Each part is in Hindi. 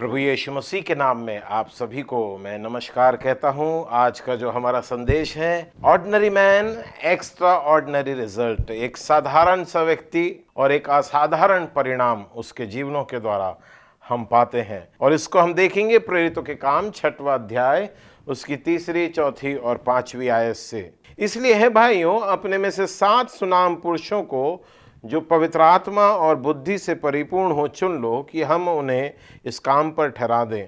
प्रभु यीशु मसीह के नाम में आप सभी को मैं नमस्कार कहता हूं। आज का जो हमारा संदेश है, ordinary man extra ordinary result. एक साधारण सा व्यक्ति और एक असाधारण परिणाम उसके जीवनों के द्वारा हम पाते हैं, और इसको हम देखेंगे प्रेरितों के काम 6वां अध्याय उसकी 3, 4 और 5वीं आयत से। इसलिए है भाइयों, अपने में से 7 सुनाम पुरुषों को जो पवित्र आत्मा और बुद्धि से परिपूर्ण हो चुन लो कि हम उन्हें इस काम पर ठहरा दें।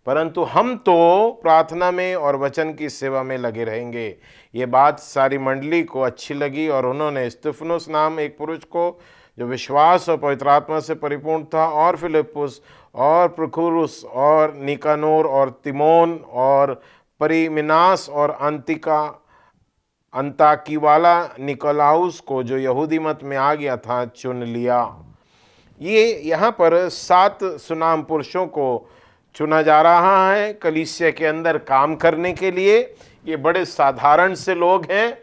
परंतु हम तो प्रार्थना में और वचन की सेवा में लगे रहेंगे। ये बात सारी मंडली को अच्छी लगी और उन्होंने स्तिफनुस नाम एक पुरुष को जो विश्वास और पवित्र आत्मा से परिपूर्ण था, और फिलिप्पुस और प्रुखुरुस और निकानोर और तिमोन और परिमिनास और अंताकी वाला निकोलाउस को जो यहूदी मत में आ गया था चुन लिया। ये यहाँ पर 7 सुनाम पुरुषों को चुना जा रहा है कलीसिया के अंदर काम करने के लिए। ये बड़े साधारण से लोग हैं,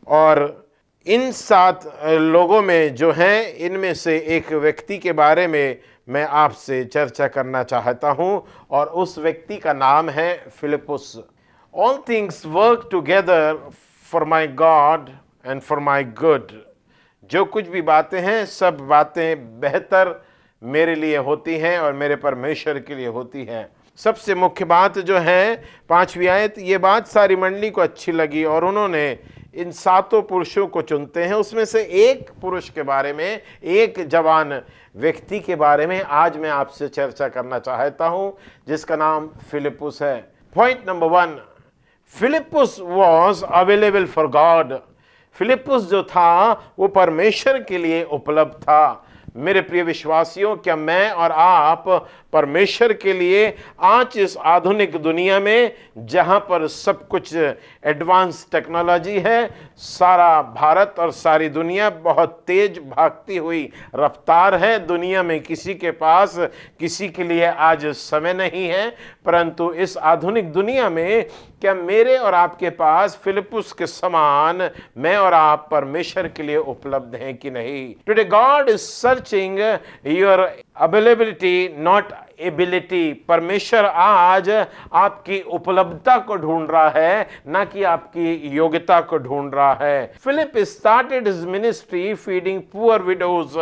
और इन 7 लोगों में जो हैं, इनमें से एक व्यक्ति के बारे में मैं आपसे चर्चा करना चाहता हूँ, और उस व्यक्ति का नाम है फिलिप्पुस। All things work together for my God and for my good। जो कुछ भी बातें हैं, सब बातें बेहतर मेरे लिए होती हैं और मेरे परमेश्वर के लिए होती हैं। सबसे मुख्य बात जो है 5वीं आयत, ये बात सारी मंडली को अच्छी लगी और उन्होंने इन 7 पुरुषों को चुनते हैं। उसमें से एक पुरुष के बारे में, एक जवान व्यक्ति के बारे में आज मैं आपसे चर्चा करना चाहता हूं, जिसका नाम फिलिप्पुस है। पॉइंट नंबर 1, फिलिप्पुस वॉज अवेलेबल फॉर गॉड। फिलिप्पुस जो था वो परमेश्वर के लिए उपलब्ध था। मेरे प्रिय विश्वासियों, क्या मैं और आप परमेश्वर के लिए आज इस आधुनिक दुनिया में, जहां पर सब कुछ एडवांस टेक्नोलॉजी है, सारा भारत और सारी दुनिया बहुत तेज भागती हुई रफ्तार है, दुनिया में किसी के पास किसी के लिए आज समय नहीं है, परंतु इस आधुनिक दुनिया में क्या मेरे और आपके पास फिलिप्पुस के समान मैं और आप परमेश्वर के लिए उपलब्ध हैं कि नहीं? Today God is searching your availability, not ability. परमेश्वर आज आपकी उपलब्धता को ढूंढ रहा है, ना कि आपकी योग्यता को ढूंढ रहा है। Philip started his ministry feeding poor widows.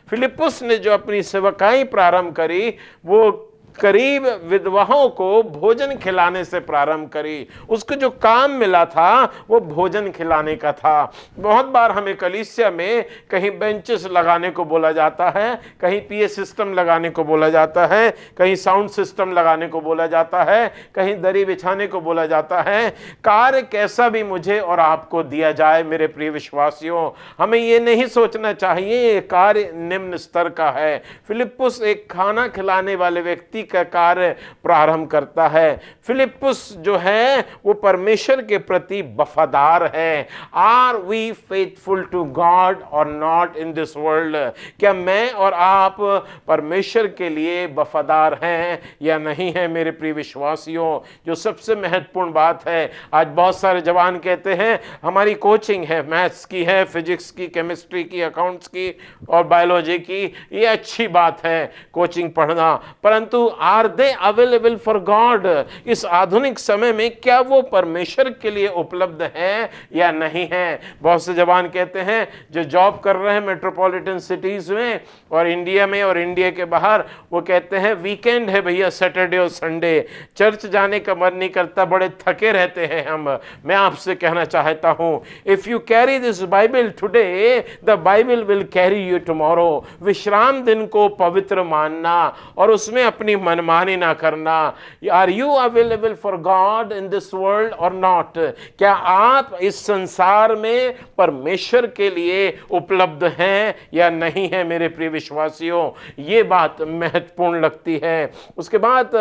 Philippus ने जो अपनी सेवकाई प्रारंभ करी, वो गरीब विधवाओं को भोजन खिलाने से प्रारंभ करी। उसको जो काम मिला था वो भोजन खिलाने का था। बहुत बार हमें कलीसिया में कहीं बेंचेस लगाने को बोला जाता है, कहीं पीए सिस्टम लगाने को बोला जाता है, कहीं साउंड सिस्टम लगाने को बोला जाता है, कहीं दरी बिछाने को बोला जाता है। कार्य कैसा भी मुझे और आपको दिया जाए, मेरे प्रिय विश्वासियों, हमें ये नहीं सोचना चाहिए ये कार्य निम्न स्तर का है। फिलिप्पुस एक खाना खिलाने वाले व्यक्ति का कार्य प्रारंभ करता है। फिलिप्पुस जो है वो परमेश्वर के प्रति वफादार है। Are we faithful to God और नॉट इन दिस वर्ल्ड? क्या मैं और आप परमेश्वर के लिए वफादार हैं या नहीं है? मेरे प्रिय विश्वासियों, जो सबसे महत्वपूर्ण बात है, आज बहुत सारे जवान कहते हैं हमारी कोचिंग है, मैथ्स की है, फिजिक्स की, केमिस्ट्री की, अकाउंट्स की और बायोलॉजी की। ये अच्छी बात है कोचिंग पढ़ना, परंतु are they available for God? इस आधुनिक समय में क्या वो परमेश्वर के लिए उपलब्ध हैं या नहीं है? बहुत से जवान कहते हैं जो जॉब कर रहे हैं मेट्रोपॉलिटन सिटीज में और इंडिया में और इंडिया के बाहर, वो कहते हैं वीकेंड है भैया, सैटरडे और संडे, चर्च जाने का मन नहीं करता, बड़े थके रहते हैं हम। मैं आपसे कहना चाहता हूं, if you carry this Bible today, the Bible will carry you tomorrow. विश्राम दिन को पवित्र मानना और उसमें अपनी मनमानी ना करना। Are you available for God in this world और नॉट? क्या आप इस संसार में परमेश्वर के लिए उपलब्ध हैं या नहीं है? मेरे प्रिय विश्वासियों, ये बात महत्वपूर्ण लगती है। उसके बाद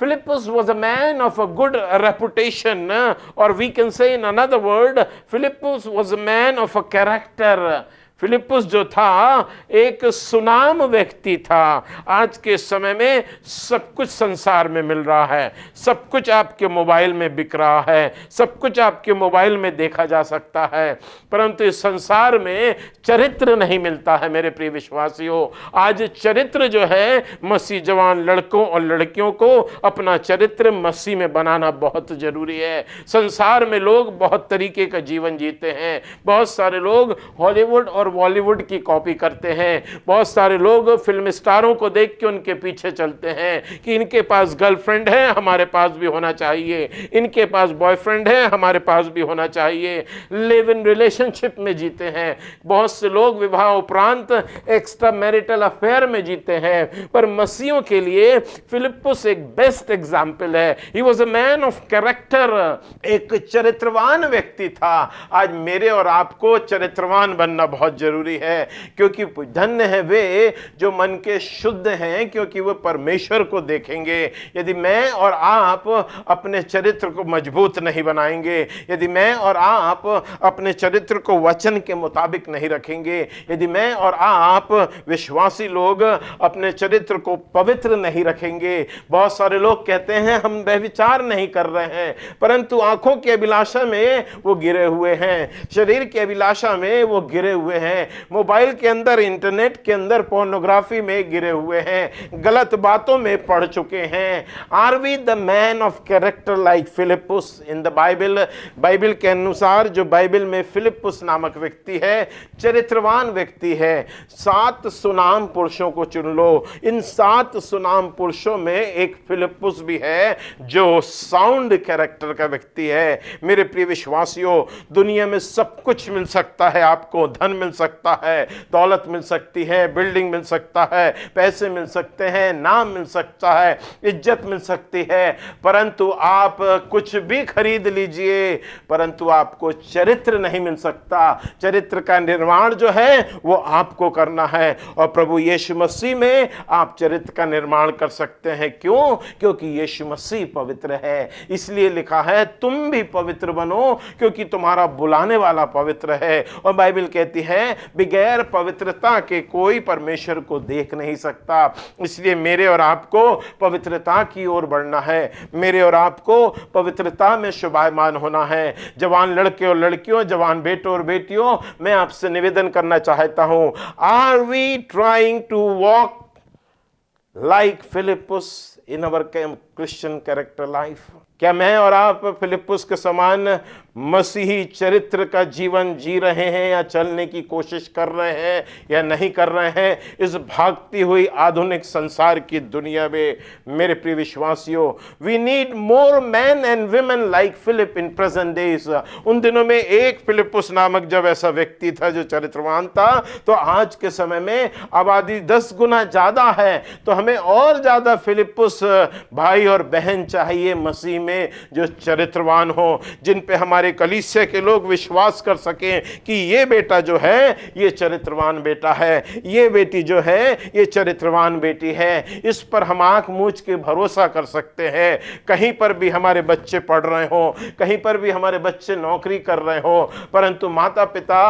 Philippus was a man of a good reputation, और we can say in another word, Philippus was a man of a character. Philippus जो था एक सुनाम व्यक्ति था। आज के समय में सब कुछ संसार में मिल रहा है, सब कुछ आपके मोबाइल में बिक रहा है, सब कुछ आपके मोबाइल में देखा जा सकता है, परंतु इस संसार में चरित्र नहीं मिलता है। मेरे प्रिय विश्वासियों, आज चरित्र जो है, मसीह जवान लड़कों और लड़कियों को अपना चरित्र मसीह में बनाना बहुत जरूरी है। संसार में लोग बहुत तरीके का जीवन जीते हैं। बहुत सारे लोग हॉलीवुड और बॉलीवुड की कॉपी करते हैं। बहुत सारे लोग फिल्म स्टारों को देख के उनके पीछे चलते हैं कि इनके पास गर्लफ्रेंड है, हमारे पास भी होना चाहिए, इनके पास बॉयफ्रेंड है, हमारे पास भी होना चाहिए। लिव इन रिलेशनशिप में जीते हैं। बहुत से लोग विवाह उपरांत एक्स्ट्रा मैरिटल अफेयर में जीते हैं। पर मसीहों के लिए फिलिप्पुस एक बेस्ट एग्जाम्पल है। He was a man of character, एक चरित्रवान व्यक्ति था। आज मेरे और आपको चरित्रवान बनना बहुत जरूरी है, क्योंकि धन्य है वे जो मन के शुद्ध हैं, क्योंकि वो परमेश्वर को देखेंगे। यदि मैं और आप अपने चरित्र को मजबूत नहीं बनाएंगे, यदि मैं और आप अपने चरित्र को वचन के मुताबिक नहीं रखेंगे, यदि मैं और आप विश्वासी लोग अपने चरित्र को पवित्र नहीं रखेंगे। बहुत सारे लोग कहते हैं हम व्यभिचार नहीं कर रहे हैं, परंतु आंखों की अभिलाषा में वो गिरे हुए हैं, शरीर की अभिलाषा में वो गिरे हुए हैं, मोबाइल के अंदर, इंटरनेट के अंदर पोर्नोग्राफी में गिरे हुए हैं, गलत बातों में पड़ चुके हैं। Are we the man of character like Philippus in the Bible? Bible के अनुसार जो बाइबल में फिलिप्पुस नामक व्यक्ति है, चरित्रवान व्यक्ति है। 7 सुनाम पुरुषों को चुन लो। इन 7 सुनाम पुरुषों में एक फिलिप्पुस भी है जो साउंड कैरेक्टर का व्यक्ति है। मेरे प्रिय विश्वासियों, दुनिया में सब कुछ मिल सकता है आपको। धन मिल सकता है, दौलत मिल सकती है, बिल्डिंग मिल सकता है, पैसे मिल सकते हैं, नाम मिल सकता है, इज्जत मिल सकती है, परंतु आप कुछ भी खरीद लीजिए, परंतु आपको चरित्र नहीं मिल सकता। चरित्र का निर्माण जो है वो आपको करना है, और प्रभु यीशु मसीह में आप चरित्र का निर्माण कर सकते हैं। क्यों? क्योंकि यीशु मसीह पवित्र है। इसलिए लिखा है तुम भी पवित्र बनो, क्योंकि तुम्हारा बुलाने वाला पवित्र है। और बाइबल कहती है बगैर पवित्रता के कोई परमेश्वर को देख नहीं सकता। इसलिए मेरे और आपको पवित्रता की ओर बढ़ना है, मेरे और आपको पवित्रता में शोभायमान होना है। जवान लड़के और लड़कियों, जवान बेटों और बेटियों, मैं आपसे निवेदन करना चाहता हूं, are we trying to walk like Philippus in our Christian character life? क्या मैं और आप फिलिप्पुस के समान मसीही चरित्र का जीवन जी रहे हैं, या चलने की कोशिश कर रहे हैं, या नहीं कर रहे हैं? इस भागती हुई आधुनिक संसार की दुनिया में मेरे प्रिय विश्वासियों, we need more man and women like Philip in present days. उन दिनों में एक फिलिप्पुस नामक जब ऐसा व्यक्ति था जो चरित्रवान था, तो आज के समय में आबादी 10 गुना ज्यादा है, तो हमें और ज्यादा फिलिप्पुस भाई और बहन चाहिए मसीह में, जो चरित्रवान हो, जिन पे हमारे कलीसिया के लोग विश्वास कर सकें कि ये बेटा जो है ये चरित्रवान बेटा है, ये बेटी जो है ये चरित्रवान बेटी है। इस पर हम आंख मूंछ के भरोसा कर सकते हैं। कहीं पर भी हमारे बच्चे पढ़ रहे हो, कहीं पर भी हमारे बच्चे नौकरी कर रहे हो, परंतु माता पिता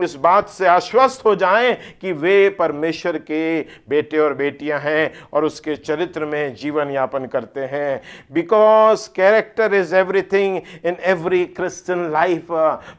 इस बात से आश्वस्त हो जाएं कि वे परमेश्वर के बेटे और बेटियां हैं और उसके चरित्र में जीवन यापन करते हैं। Because character is everything in every Christian life.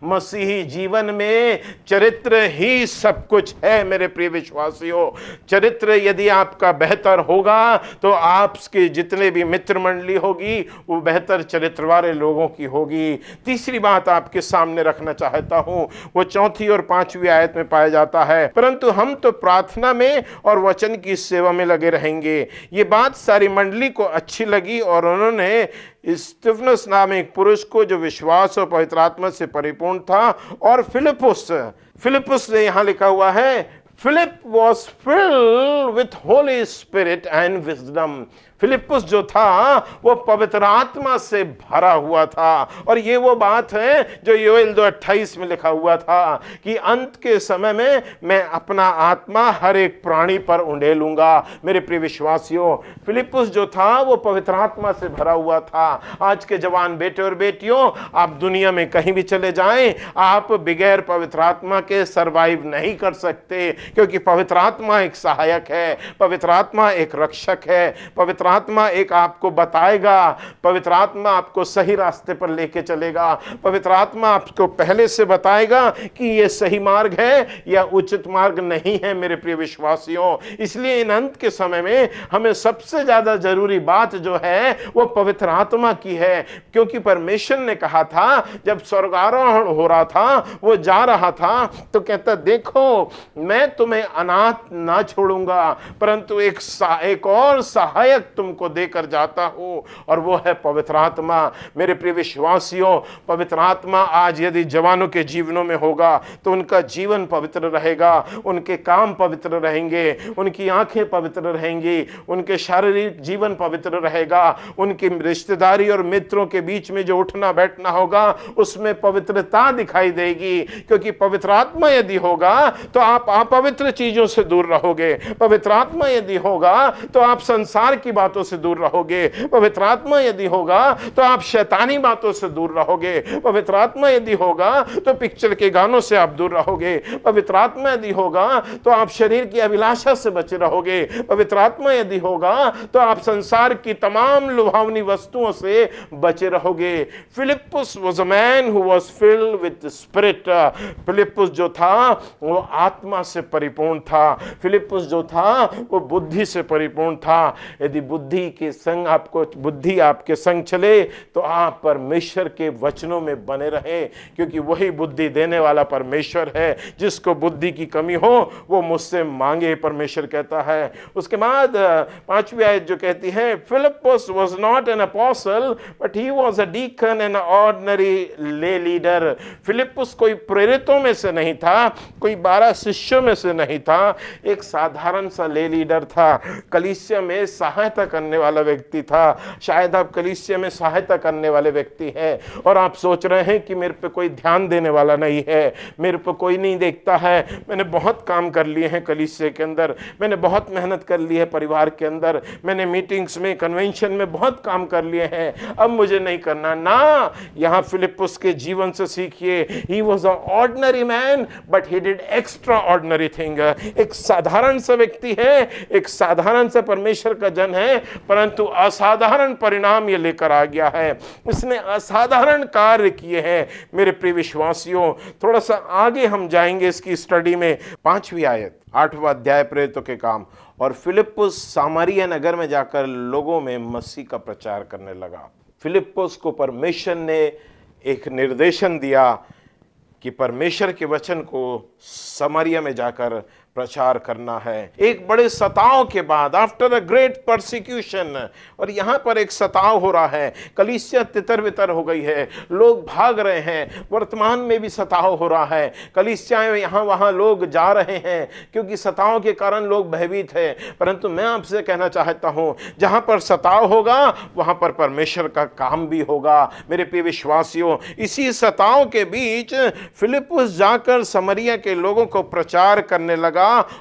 मसीही जीवन में चरित्र ही सब कुछ है। मेरे प्रिय विश्वासियों, चरित्र यदि आपका बेहतर होगा तो आपके जितने भी मित्र मंडली होगी वो बेहतर चरित्र वाले लोगों की होगी। तीसरी बात आपके सामने रखना चाहता हूं, वो 4 और 5वीं आयत में पाया जाता है, परंतु हम तो प्रार्थना में और वचन की सेवा में लगे रहेंगे। ये बात सारी मंडली को अच्छी लगी और उन्होंने स्तिफनस नाम एक पुरुष को जो विश्वास और पवित्र आत्मा से परिपूर्ण था, और फिलिप्पुस ने यहां लिखा हुआ है, Philip was filled with Holy Spirit and wisdom. फिलिप्पुस जो था वो पवित्र आत्मा से भरा हुआ था। और ये वो बात है जो योएल 2:28 में लिखा हुआ था कि अंत के समय में मैं अपना आत्मा हर एक प्राणी पर उंडेलूंगा। मेरे प्रिय विश्वासियों, फिलिप्पुस जो था वो पवित्र आत्मा से भरा हुआ था। आज के जवान बेटे और बेटियों, आप दुनिया में कहीं भी चले जाएं, आप बगैर पवित्र आत्मा के सरवाइव नहीं कर सकते, क्योंकि पवित्र आत्मा एक सहायक है, पवित्र आत्मा एक रक्षक है, पवित्र आत्मा एक आपको बताएगा, पवित्र आत्मा आपको सही रास्ते पर लेके चलेगा, पवित्र आत्मा आपको पहले से बताएगा कि यह सही मार्ग है या उचित मार्ग नहीं है। मेरे प्रिय विश्वासियों, इसलिए इन अंत के समय में हमें सबसे ज्यादा जरूरी बात जो है वो पवित्र आत्मा की है, क्योंकि परमेश्वर ने कहा था जब स्वर्गारोहण हो रहा था, वो जा रहा था, तो कहता देखो मैं तुम्हें अनाथ ना छोड़ूंगा, परंतु एक और सहायक तुमको देकर जाता हूं, और वो है पवित्र आत्मा। मेरे प्रिय विश्वासियों, पवित्र आत्मा आज यदि जवानों के जीवनों में होगा तो उनका जीवन पवित्र रहेगा, उनके काम पवित्र रहेंगे, उनकी आंखें पवित्र रहेंगी, उनके शारीरिक जीवन पवित्र रहेगा, उनकी रिश्तेदारी और मित्रों के बीच में जो उठना बैठना होगा उसमें पवित्रता दिखाई देगी, क्योंकि पवित्र आत्मा यदि होगा तो आप अपवित्र चीजों से दूर रहोगे, पवित्र आत्मा यदि होगा तो आप संसार की बातों से दूर रहोगे, पवित्र आत्मा यदि होगा तो आप शैतानी बातों से दूर रहोगे, पवित्र आत्मा यदि होगा तो पिक्चर के गानों से आप दूर रहोगे, पवित्र आत्मा यदि होगा तो आप शरीर की अभिलाषा से बचे रहोगे, पवित्र आत्मा यदि होगा तो आप संसार की तमाम लुभावनी वस्तुओं से बचे रहोगे। फिलिप्पुस was a man who was filled with the spirit। फिलिप्पुस जो था वो आत्मा से परिपूर्ण था, फिलिप्पुस जो था वो बुद्धि से परिपूर्ण था। यदि बुद्धि के संग बुद्धि आपके संग चले तो आप परमेश्वर के वचनों में बने रहे, क्योंकि वही बुद्धि देने वाला परमेश्वर है। जिसको बुद्धि की कमी हो वो मुझसे मांगे, परमेश्वर कहता है। उसके बाद 5वीं आयत जो कहती है, फिलिप्पुस was not an apostle but he was a deacon and an ordinary lay leader। फिलिप्पुस कोई प्रेरितों में से नहीं था, कोई 12 शिष्यों में से नहीं था, एक साधारण सा ले लीडर था, कलीसिया में सहायता करने वाला व्यक्ति था। शायद आप कलीसिया में सहायता करने वाले व्यक्ति हैं और आप सोच रहे हैं कि मेरे पे कोई ध्यान देने वाला नहीं है, मेरे पे कोई नहीं देखता है, मैंने बहुत काम कर लिए हैं कलीसिया के अंदर, मैंने बहुत मेहनत कर ली है परिवार के अंदर, मैंने मीटिंग्स में कन्वेंशन में बहुत काम कर लिए हैं, अब मुझे नहीं करना ना। यहाँ फिलिप्पुस के जीवन से सीखिए, he was a ordinary man but he did extra ordinary thing. एक साधारण सा व्यक्ति है, एक साधारण सा परमेश्वर का जन है, परंतु असाधारण परिणाम ये लेकर आ गया है, इसने असाधारण कार्य किए हैं। मेरे प्रिय विश्वासियों, थोड़ा सा आगे हम जाएंगे इसकी स्टडी में। 5वीं आयत 8वां अध्याय प्रेरितों के काम। और फिलिप्पुस सामरिया नगर में जाकर लोगों में मसीह का प्रचार करने लगा। फिलिप्पुस को परमेश्वर ने एक निर्देशन दिया कि परमेश्वर के वचन को सामरिया में जाकर प्रचार करना है। एक बड़े सताव के बाद, आफ्टर अ ग्रेट परसिक्यूशन, और यहाँ पर एक सताव हो रहा है, कलीसिया तितर बितर हो गई है, लोग भाग रहे हैं, वर्तमान में भी सताव हो रहा है, कलीसियाएं यहाँ वहाँ लोग जा रहे हैं क्योंकि सताव के कारण लोग भयभीत हैं। परंतु मैं आपसे कहना चाहता हूँ, जहाँ पर सताव होगा वहाँ पर परमेश्वर का काम भी होगा। मेरे प्रिय विश्वासियों, इसी सताव के बीच फिलिप्पुस जाकर समरिया के लोगों को प्रचार करने लगा,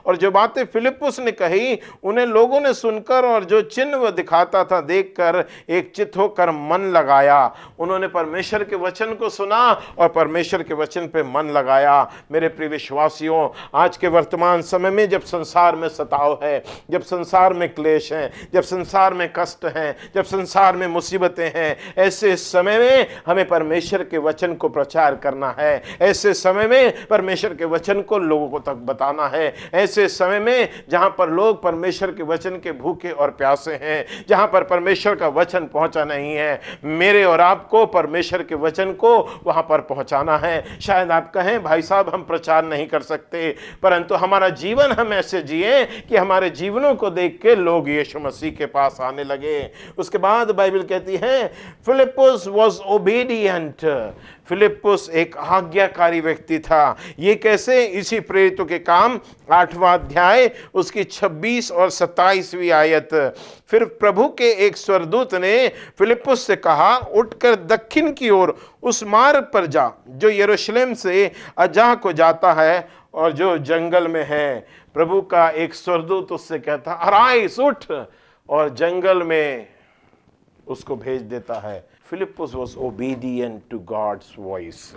और जो बातें फिलिप्पुस ने कही उन्हें लोगों ने सुनकर और जो चिन्ह वह दिखाता था देखकर एक चित्त होकर मन लगाया। उन्होंने परमेश्वर के वचन को सुना और परमेश्वर के वचन पे मन लगाया। मेरे प्रिय विश्वासियों, आज के वर्तमान समय में जब संसार में सताव है, जब संसार में क्लेश है, जब संसार में कष्ट है, जब संसार में मुसीबतें हैं, ऐसे समय में हमें परमेश्वर के वचन को प्रचार करना है। ऐसे समय में परमेश्वर के वचन को लोगों को तक बताना है। ऐसे समय में जहां पर लोग परमेश्वर के वचन के भूखे और प्यासे हैं, जहां पर परमेश्वर का वचन पहुंचा नहीं है, मेरे और आपको परमेश्वर के वचन को वहां पर पहुंचाना है। शायद आप कहें भाई साहब हम प्रचार नहीं कर सकते, परंतु हमारा जीवन हम ऐसे जिए कि हमारे जीवनों को देख के लोग यीशु मसीह के पास आने लगे। उसके बाद बाइबल कहती है फिलिप्पुस वाज ओबीडिएंट। फिलिप्पुस एक आज्ञाकारी व्यक्ति था। ये कैसे? इसी प्रेरितों के काम 8वां अध्याय उसकी 26 और 27वीं आयत। फिर प्रभु के एक स्वर्गदूत ने फिलिप्पुस से कहा, उठकर दक्षिण की ओर उस मार्ग पर जा जो यरूशलेम से अजाह को जाता है और जो जंगल में है। प्रभु का एक स्वर्गदूत उससे कहता, अराइज, उठ, और जंगल में उसको भेज देता है। Philippus was obedient to God's voice.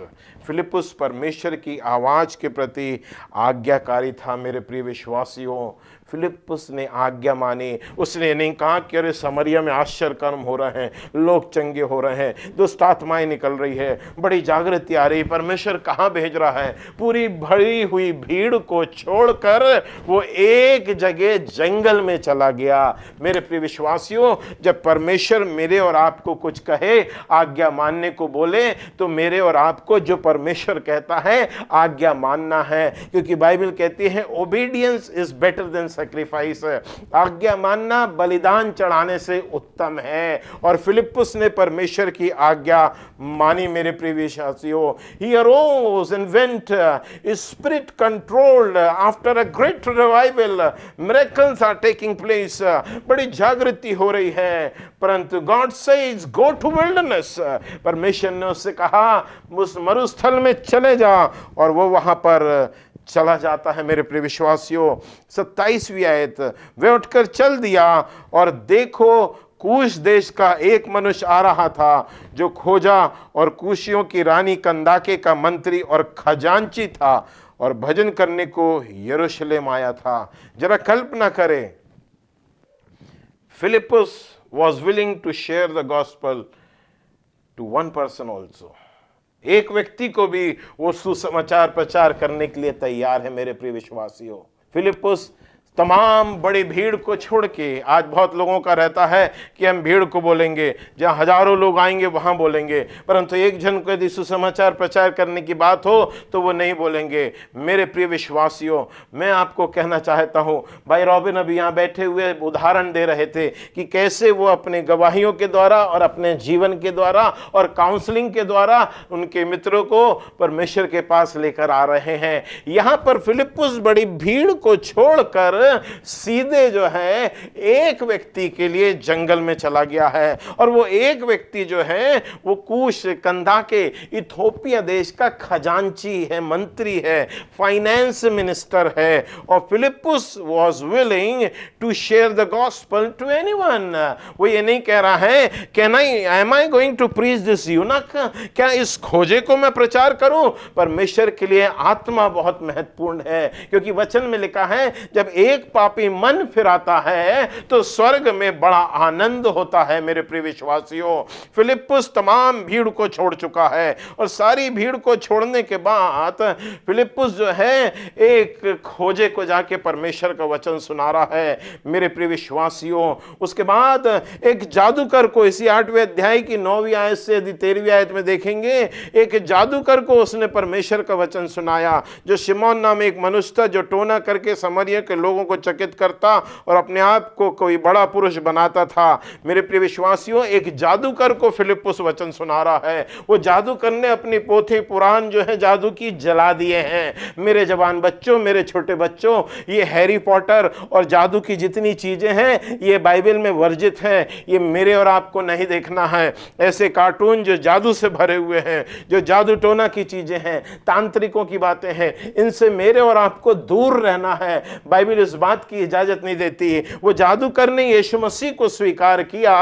Philippus परमेश्वर की आवाज के प्रति आज्ञाकारी था। मेरे प्रिय विश्वासियों, फिलिप्पुस ने आज्ञा मानी। उसने नहीं कहा कि अरे समरिया में आश्चर्य कर्म हो रहे हैं, लोग चंगे हो रहे हैं, दुष्ट आत्माएं निकल रही है, बड़ी जागृति आ रही, परमेश्वर कहाँ भेज रहा है। पूरी भरी हुई भीड़ को छोड़कर वो एक जगह जंगल में चला गया। मेरे प्रिय विश्वासियों, जब परमेश्वर मेरे और आपको कुछ कहे, आज्ञा मानने को बोले, तो मेरे और आपको जो परमेश्वर कहता है आज्ञा मानना है, क्योंकि बाइबल कहती है obedience is better than sacrifice. आज्ञा मानना बलिदान चढ़ाने से उत्तम है। और फिलिप्पुस ने परमेश्वर की आज्ञा मानी। मेरे प्रिय विश्वासियों, he arose and went, spirit controlled after a great revival, miracles are taking place, बड़ी जागृति हो रही है। परंतु God says go to wilderness, परमेश्वर ने उससे कहा उस मरुस्थल में चले जा, और वो वहां पर चला जाता है। मेरे प्रिय विश्वासियों, 27वीं आयत, वे उठकर चल दिया और देखो कूश देश का एक मनुष्य आ रहा था जो खोजा और कूशियों की रानी कंदाके का मंत्री और खजांची था और भजन करने को यरूशलेम आया था। जरा कल्पना करें, फिलिप्पुस was willing to share the gospel to one person also। एक व्यक्ति को भी वो सुसमाचार प्रचार करने के लिए तैयार है। मेरे प्रिय विश्वासियों, फिलिप्पुस तमाम बड़ी भीड़ को छोड़ के, आज बहुत लोगों का रहता है कि हम भीड़ को बोलेंगे, जहाँ हजारों लोग आएंगे वहाँ बोलेंगे, परंतु एक जन को यदि सुसमाचार प्रचार करने की बात हो तो वो नहीं बोलेंगे। मेरे प्रिय विश्वासियों, मैं आपको कहना चाहता हूँ, भाई रॉबिन अभी यहाँ बैठे हुए उदाहरण दे रहे थे कि कैसे वो अपने गवाहियों के द्वारा और अपने जीवन के द्वारा और काउंसलिंग के द्वारा उनके मित्रों को परमेश्वर के पास लेकर आ रहे हैं। यहाँ पर फिलिप्पुस बड़ी भीड़ को छोड़कर सीधे जो है एक व्यक्ति के लिए जंगल में चला गया है, और वो एक व्यक्ति जो है वो कूश कंदाके इथोपिया देश का खजांची है, मंत्री है, फाइनेंस मिनिस्टर है। और Philippus was willing to share the gospel to anyone. वो ये नहीं कह रहा है can I am I going to preach this eunuch, क्या इस खोजे को मैं प्रचार करूं। परमेश्वर के लिए आत्मा बहुत महत्वपूर्ण है, क्योंकि वचन में लिखा है जब एक पापी मन फिराता है तो स्वर्ग में बड़ा आनंद होता है। मेरे प्रिय विश्वासियों, फिलिप्पुस तमाम भीड़ को छोड़ चुका है, और सारी भीड़ को छोड़ने के बाद फिलिप्पुस जो है एक खोजे को जाके परमेश्वर का वचन सुना रहा है। मेरे प्रिय विश्वासियों, उसके बाद एक जादूगर को, इसी 8वें अध्याय की 9वीं आयत से यदि 13वीं आयत में देखेंगे, एक जादूगर को उसने परमेश्वर का वचन सुनाया, जो शिमोन नाम एक मनुष्य था, जो टोना करके समरिया के लोगों को चकित करता और अपने आप को कोई बड़ा पुरुष बनाता था। मेरे प्रिय विश्वासियों, एक जादूगर को फिलिप्पुस वचन सुना रहा है। वो जादूगर ने अपनी पोथी पुराण जो है जादू की जला दिए हैं। मेरे जवान बच्चों, मेरे छोटे बच्चों, ये हैरी पॉटर और जादू की जितनी चीजें हैं ये बाइबल में वर्जित हैं। ये मेरे और आपको नहीं देखना है। ऐसे कार्टून जो जादू से भरे हुए हैं, जो जादू टोना की चीजें हैं, तांत्रिकों की बातें हैं, इनसे मेरे और आपको दूर रहना है। बाइबल इस बात की इजाजत नहीं देती। वो जादूगर ने यीशु मसीह को स्वीकार किया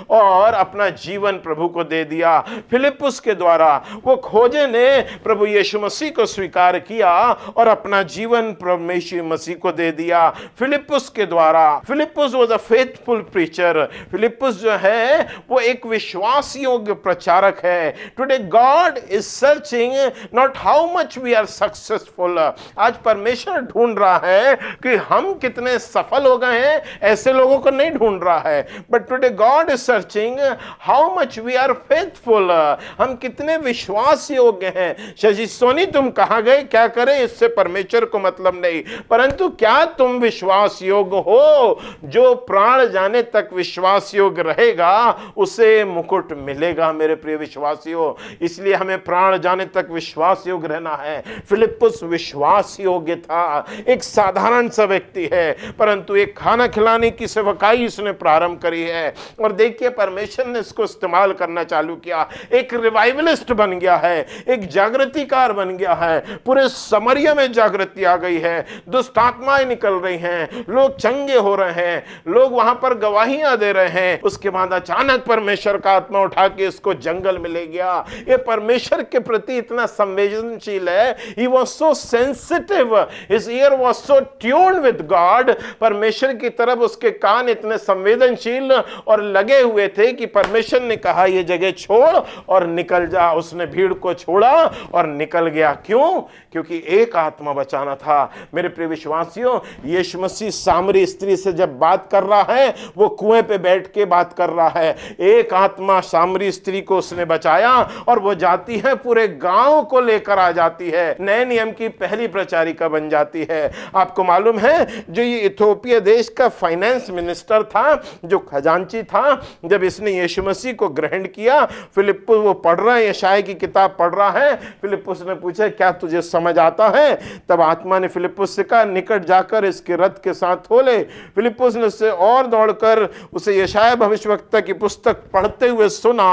और अपना जीवन प्रभु को दे दिया। फिलिप्पुस के द्वारा वो खोजे ने प्रभु यीशु मसीह को स्वीकार किया और अपना जीवन प्रभु यीशु मसीह को दे दिया। फिलिप्पुस के द्वारा, फिलिप्पुस वाज अ फेथफुल प्रीचर। फिलिप्पुस जो है वो एक विश्वास योग्य प्रचारक है। Today God is searching not how much we are successful. आज परमेश्वर ढूंढ रहा है कि हम हम कितने सफल हो गए हैं ऐसे लोगों को नहीं ढूंढ रहा है, but today God is searching how much we are faithful, हम कितने विश्वास योग्य हैं। शशि सोनी तुम कहां गए, क्या करें, इससे परमेश्वर को मतलब नहीं, परंतु क्या तुम विश्वास योग्य हो? जो प्राण जाने तक विश्वास योग्य रहेगा उसे मुकुट मिलेगा मेरे प्रिय विश्वासियों। इसलिए हमें प्राण जाने तक विश्वास योग्य रहना है। फिलिप्पुस विश्वास योग्य था, एक साधारण सा व्यक्ति है, परंतु एक खाना खिलाने की सेवकाई इसने प्रारंभ करी है और देखिए परमेश्वर ने इसको इस्तेमाल करना चालू किया। एक रिवाइवलिस्ट बन गया है, एक जागृतिकार बन गया है, पूरे समरिया में जागृति आ गई है, दुष्ट आत्माएं निकल रही हैं, लोग चंगे हो रहे हैं, लोग वहां पर गवाहियां दे रहे हैं। उसके बाद अचानक परमेश्वर का आत्मा उठा के इसको जंगल में ले गया। ये परमेश्वर के प्रति इतना संवेदनशील है, he was so sensitive, his ear was so tuned with God, परमेश्वर की तरफ उसके कान इतने संवेदनशील और लगे हुए थे कि परमेश्वर ने कहा ये जगह छोड़ और निकल जा। उसने भीड़ को छोड़ा और निकल गया। क्यों? क्योंकि एक आत्मा बचाना था। मेरे प्रिय विश्वासियों, यीशु मसीह सामरी स्त्री से जब बात कर रहा है वो कुएं पे बैठ के बात कर रहा है। एक आत्मा सामरी स्त्री को उसने बचाया और वो जाती है पूरे गांव को लेकर आ जाती है, नए नियम की पहली प्रचारिका बन जाती है। आपको मालूम है जो ये इथियोपिया देश का फाइनेंस मिनिस्टर था, जो खजांची था, जब इसने यीशु मसीह को ग्रहण किया, फिलिप्पुस वो पढ़ रहा है, यशायाह की किताब पढ़ रहा है, फिलिप्पुस ने पूछा क्या तुझे समझ आता है? तब आत्मा ने फिलिप्पुस से कहा निकट जाकर इसके रथ के साथ हो ले। फिलिप्पुस ने उससे और दौड़कर उसे यशायाह भविष्यवक्ता की पुस्तक पढ़ते हुए सुना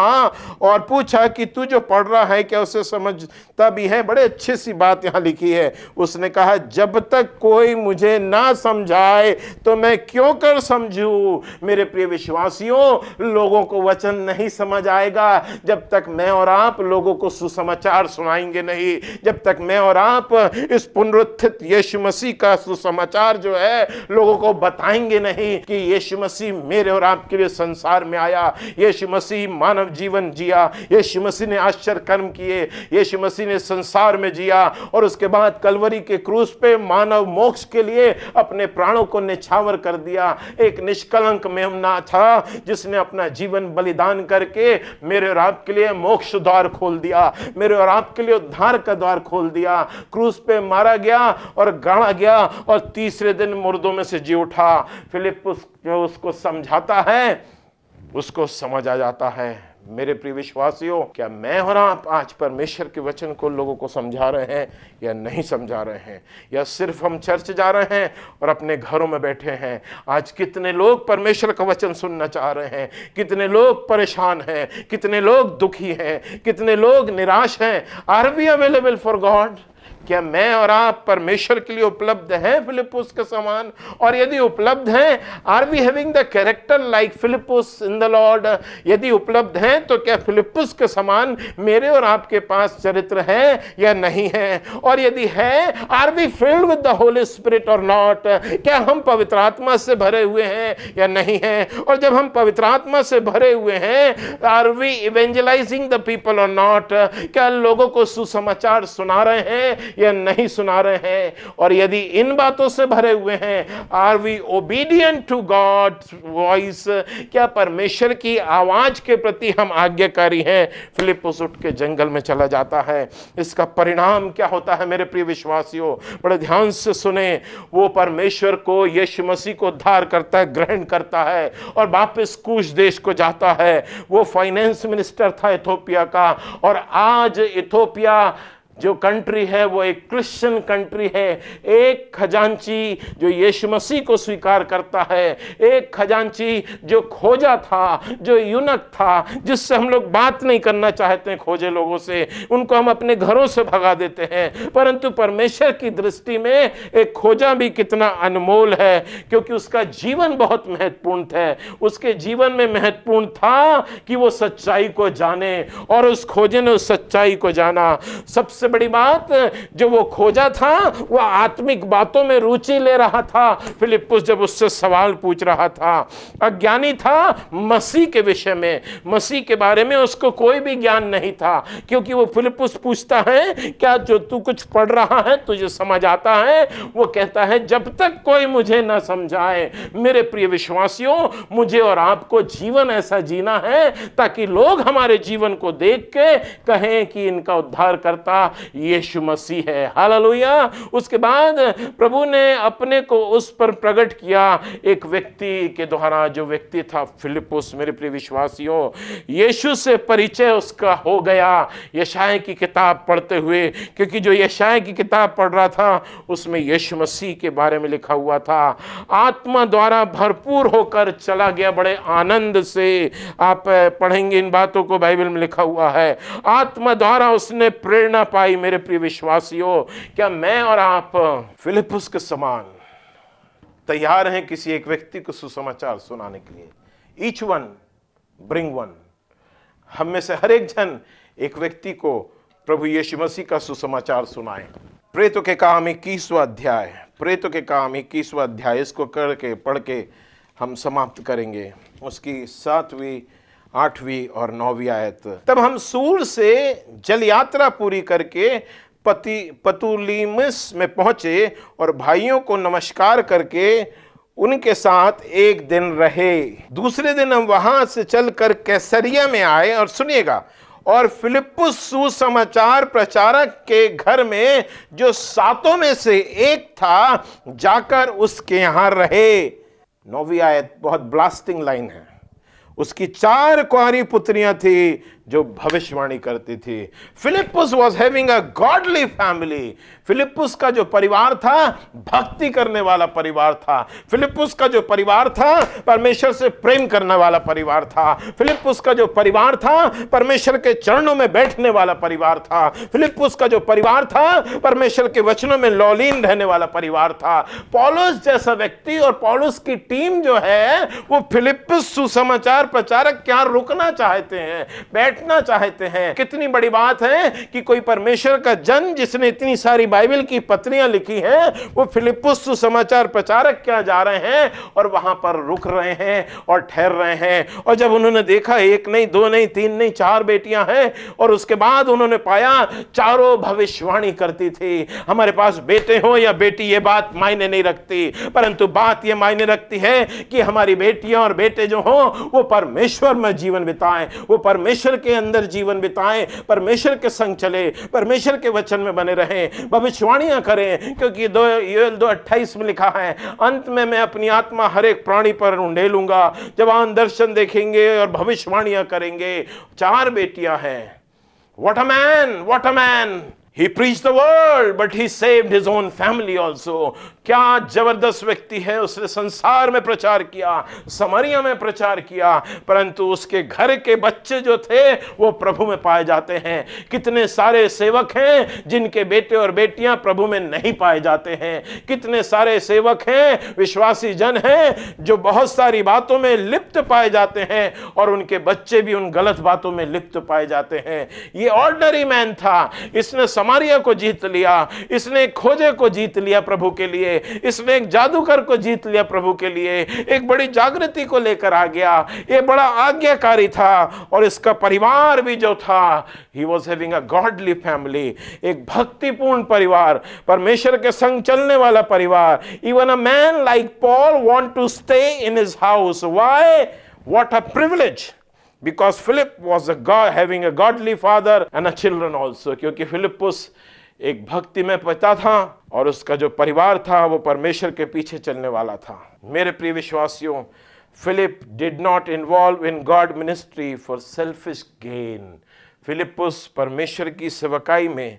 और पूछा कि तू जो पढ़ रहा है क्या उसे समझता भी है? बड़े अच्छी सी बात यहां लिखी है। उसने कहा जब तक कोई मुझे ना समझाए तो मैं क्यों कर समझूं। मेरे प्रिय विश्वासियों, लोगों को वचन नहीं समझ आएगा जब तक मैं और आप लोगों को सुसमाचार सुनाएंगे नहीं, जब तक मैं और आप इस पुनरुत्थित यीशु मसीह का सुसमाचार जो है लोगों को बताएंगे नहीं कि यीशु मसीह मेरे और आपके लिए संसार में आया, यीशु मसीह मानव जीवन जिया, यीशु मसीह ने आश्चर्य कर्म किए, यीशु मसीह ने संसार में जिया और उसके बाद कलवरी के क्रूस पे मानव मोक्ष के लिए अपने प्राणों को निछावर कर दिया। एक निष्कलंक मेमना था जिसने अपना जीवन बलिदान करके मेरे और आपके लिए मोक्ष द्वार खोल दिया, मेरे और आपके लिए उद्धार का द्वार खोल दिया। क्रूस पे मारा गया और गाड़ा गया और तीसरे दिन मुर्दों में से जी उठा। फिलिप्पुस जो उसको समझाता है उसको समझ आ जाता है। मेरे प्रिय विश्वासियों, क्या मैं और आप आज परमेश्वर के वचन को लोगों को समझा रहे हैं या नहीं समझा रहे हैं? या सिर्फ हम चर्च जा रहे हैं और अपने घरों में बैठे हैं? आज कितने लोग परमेश्वर का वचन सुनना चाह रहे हैं, कितने लोग परेशान हैं, कितने लोग दुखी हैं, कितने लोग निराश हैं। Are we available for God? क्या मैं और आप परमेश्वर के लिए उपलब्ध हैं फिलिप्पुस के समान? और यदि उपलब्ध हैं, are we having the character like Philippus in the Lord? यदि उपलब्ध हैं तो क्या फिलिप्पुस के समान मेरे और आपके पास चरित्र है या नहीं है? और यदि है, are we filled with the Holy Spirit और नॉट? क्या हम पवित्र आत्मा से भरे हुए हैं या नहीं है? और जब हम पवित्र आत्मा से भरे हुए हैं, आर वी इवेंजलाइजिंग द पीपल और नॉट? क्या लोगों को सुसमाचार सुना रहे हैं या नहीं सुना रहे हैं? और यदि इन बातों से भरे हुए हैं, are we obedient to God's voice? क्या परमेश्वर की आवाज के प्रति हम आज्ञाकारी हैं? फिलिप्पुस उठ के जंगल में चला जाता है। इसका परिणाम क्या होता है मेरे प्रिय विश्वासियों? बड़े ध्यान से सुने। वो परमेश्वर को, यीशु मसीह को उद्धार करता है, ग्रहण करता है और वापस कूश देश को जाता है। वो फाइनेंस मिनिस्टर था इथियोपिया का, और आज इथियोपिया जो कंट्री है वो एक क्रिश्चियन कंट्री है। एक खजांची जो यीशु मसीह को स्वीकार करता है, एक खजांची जो खोजा था, जो यूनक था, जिससे हम लोग बात नहीं करना चाहते हैं, खोजे लोगों से, उनको हम अपने घरों से भगा देते हैं। परंतु परमेश्वर की दृष्टि में एक खोजा भी कितना अनमोल है, क्योंकि उसका जीवन बहुत महत्वपूर्ण है। उसके जीवन में महत्वपूर्ण था कि वो सच्चाई को जाने, और उस खोजे ने उस सच्चाई को जाना। सबसे सबसे बड़ी बात जो वो खोजा था, वो आत्मिक बातों में रुचि ले रहा था। फिलिप्पुस जब उससे सवाल पूछ रहा था, अज्ञानी था मसीह के विषय में, मसीह के बारे में उसको कोई भी ज्ञान नहीं था। क्योंकि वो फिलिप्पुस पूछता है, क्या जो तू कुछ पढ़ रहा है तुझे समझ आता है? वो कहता है, जब तक कोई मुझे ना समझाए। मेरे प्रिय विश्वासियों, मुझे और आपको जीवन ऐसा जीना है ताकि लोग हमारे जीवन को देख के कहें कि इनका उद्धारकर्ता यीशु मसीह है। हालेलुया। उसके बाद प्रभु ने अपने को उस पर प्रकट किया एक व्यक्ति के द्वारा, जो व्यक्ति था फिलिप्पुस। मेरे प्रिय विश्वासियों, यीशु से परिचय उसका हो गया यशायाह की किताब पढ़ते हुए, क्योंकि जो यशायाह की किताब पढ़ रहा था उसमें यीशु मसीह के बारे में लिखा हुआ था। आत्मा द्वारा भरपूर होकर चला गया बड़े आनंद से। आप पढ़ेंगे इन बातों को, बाइबल में लिखा हुआ है, आत्मा द्वारा उसने प्रेरणा पाई। मेरे प्रिय विश्वासियों, क्या मैं और आप फिलिप्पुस के समान तैयार हैं किसी एक व्यक्ति को सुसमाचार सुनाने के लिए? Each one bring one. हम में से हर एक जन एक व्यक्ति को प्रभु यीशु मसीह का सुसमाचार सुनाए। प्रेतों के काम 21वां अध्याय, प्रेतों के काम 21वां अध्याय, इसको करके पढ़ के हम समाप्त करेंगे। उसकी 7वीं 8वीं और 9वीं आयत। तब हम सूर से जल यात्रा पूरी करके पतुलिमस में पहुंचे और भाइयों को नमस्कार करके उनके साथ एक दिन रहे। दूसरे दिन हम वहां से चलकर कैसरिया में आए। और सुनिएगा, और फिलिप्पुस सुसमाचार प्रचारक के घर में जो 7 में से एक था, जाकर उसके यहां रहे। 9वीं आयत बहुत ब्लास्टिंग लाइन है। उसकी 4 कुंवारी पुत्रियां थी जो भविष्यवाणी करती थी। फिलिप्पुस was having a godly family. फिलिप्पुस का जो परिवार था भक्ति करने वाला परिवार था। फिलिप्पुस का जो परिवार था परमेश्वर से प्रेम करने वाला परिवार था। फिलिप्पुस का जो परिवार था परमेश्वर के चरणों में बैठने वाला परिवार था। फिलिप्पुस का जो परिवार था परमेश्वर के वचनों में लौलीन रहने वाला परिवार था। पौलुस जैसा व्यक्ति और पौलुस की टीम जो है वो फिलिप्पुस सुसमाचार प्रचारक क्या रुकना चाहते हैं, बैठना चाहते हैं। कितनी बड़ी बात है कि कोई परमेश्वर का जन जिसने इतनी सारी बाइबल की पत्रियां लिखी हैं, वो फिलिप्पुस सुसमाचार प्रचारक क्या जा रहे हैं और वहां पर रुक रहे हैं और ठहर रहे हैं। और जब उन्होंने देखा 1 नहीं 2 नहीं 3 नहीं 4 बेटियां हैं, और उसके बाद उन्होंने पाया चारों भविष्यवाणी करती थी। हमारे पास बेटे हो या बेटी ये बात मायने नहीं रखती, परंतु बात ये मायने रखती है कि हमारी बेटियां और बेटे जो हो वो परमेश्वर में जीवन बिताएं, वो परमेश्वर के अंदर जीवन बिताएं, परमेश्वर के संग चले, परमेश्वर के वचन में बने रहें, भविष्यवाणियां करें। क्योंकि योएल 2:28 में लिखा है, अंत में मैं अपनी आत्मा हर एक प्राणी पर उंडेलूंगा, जवान दर्शन देखेंगे और भविष्यवाणियां करेंगे। 4 बेटियां हैं। What a man, what a man. He preached the word, but he saved his own family also. क्या जबरदस्त व्यक्ति है। उसने संसार में प्रचार किया, समरिया में प्रचार किया, परंतु उसके घर के बच्चे जो थे वो प्रभु में पाए जाते हैं। कितने सारे सेवक हैं जिनके बेटे और बेटियां प्रभु में नहीं पाए जाते हैं। कितने सारे सेवक हैं, विश्वासी जन हैं जो बहुत सारी बातों में लिप्त पाए जाते हैं और उनके बच्चे भी उन गलत बातों में लिप्त पाए जाते हैं। ये ऑर्डिनरी मैन था। इसने समारिया को जीत लिया, इसने एक खोजे को जीत लिया प्रभु के लिए, इसने एक जादूगर को जीत लिया प्रभु के लिए, एक बड़ी जागृति को लेकर आ गया। ये बड़ा आज्ञाकारी था और इसका परिवार भी जो था, he was having a godly family, एक भक्तिपूर्ण परिवार, परमेश्वर के संग चलने वाला परिवार। Even a man like Paul want to stay in his house. Why? What a privilege. Because Philip was a God, having a godly father and a children also. क्योंकि फिलिप्पुस एक भक्ति में पिता था और उसका जो परिवार था वो परमेश्वर के पीछे चलने वाला था। मेरे प्रिय विश्वासियों, Philip did not involve in God ministry for selfish gain. Philippus परमेश्वर की सेवकाई में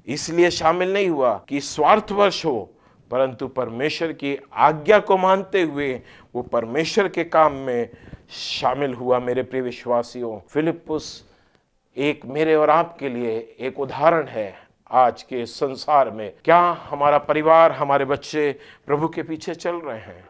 इसलिए शामिल नहीं हुआ कि स्वार्थवश हो, परंतु परमेश्वर की आज्ञा को मानते हुए वो परमेश्वर के काम में शामिल हुआ। मेरे प्रिय विश्वासियों, फिलिप्पुस एक मेरे और आपके लिए एक उदाहरण है आज के संसार में। क्या हमारा परिवार, हमारे बच्चे प्रभु के पीछे चल रहे हैं?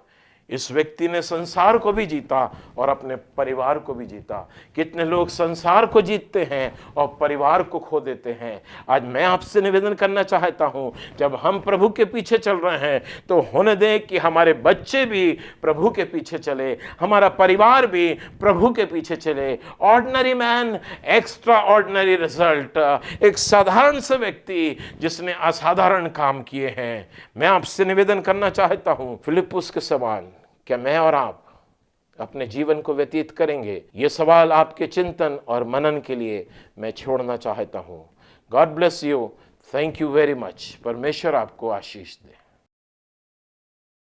इस व्यक्ति ने संसार को भी जीता और अपने परिवार को भी जीता। कितने लोग संसार को जीतते हैं और परिवार को खो देते हैं। आज मैं आपसे निवेदन करना चाहता हूं, जब हम प्रभु के पीछे चल रहे हैं तो होने दें कि हमारे बच्चे भी प्रभु के पीछे चले, हमारा परिवार भी प्रभु के पीछे चले। Ordinary man, extra ordinary result. एक साधारण से व्यक्ति जिसने असाधारण काम किए हैं। मैं आपसे निवेदन करना चाहता हूं, फिलिप्पुस के समान क्या मैं और आप अपने जीवन को व्यतीत करेंगे? ये सवाल आपके चिंतन और मनन के लिए मैं छोड़ना चाहता हूं। God bless you. Thank you very much. परमेश्वर आपको आशीष दे।